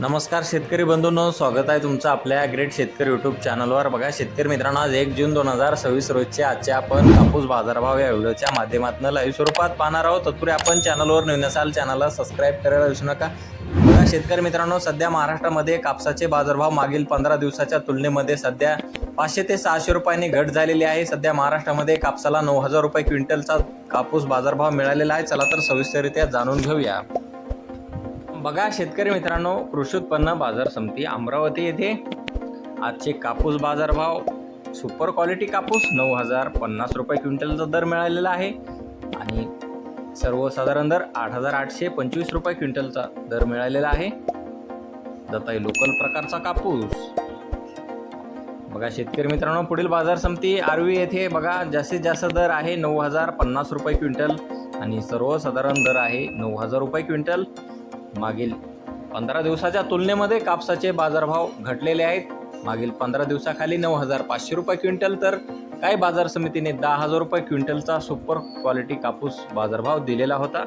नमस्कार शेतकरी बंधूंनो, स्वागत आहे तुमचं आपल्या ग्रेट शेतकरी यूट्यूब चॅनलवर। बघा शेतकरी मित्रांनो, आज 1 जून 2026 रोजचे आजचे आपण कापूस बाजारभाव या व्हिडिओच्या माध्यमातून लाईव्ह स्वरूपात पाहणार आहोत। तत्पूर्वी आपण चॅनलवर नवीन असाल चॅनलला सबस्क्राईब करायला विसरू नका। बघा शेतकरी मित्रांनो, सध्या महाराष्ट्रामध्ये कापसाचे बाजारभाव मागील 15 दिवसाच्या तुलनेमध्ये सध्या 500 ते 600 रुपयांनी घट झालेली आहे। सध्या महाराष्ट्रामध्ये कापसाला 9000 रुपये क्विंटलचा कापूस बाजारभाव मिळालेला आहे। चला तर सविस्तररित्या जाणून घेऊया। बघा शेतकरी मित्रांनो, कृषी उत्पन्न बाजार समिती अमरावती येथे आजचे कापूस बाजारभाव सुपर क्वालिटी कापूस 9050 रुपये क्विंटलचा दर मिळालेला आहे आणि सर्वसाधारण दर 8825 रुपये क्विंटलचा दर मिळालेला आहे। दत्ताई लोकल प्रकारचा कापूस। बघा शेतकरी मित्रांनो, पुढील बाजार समिती आर्वी येथे बघा जास्तीत जास्त दर आहे 9050 रुपये क्विंटल आणि सर्वसाधारण दर आहे 9000 रुपये क्विंटल। मागील 15 दिवसाच्या तुलनेमध्ये कापसाचे बाजारभाव घटलेले आहेत। मागील 15 दिवसाखाली 9500 रुपये क्विंटल तर काही बाजार समितीने 10000 रुपये क्विंटलचा सुपर क्वालिटी कापूस बाजारभाव दिलेला होता।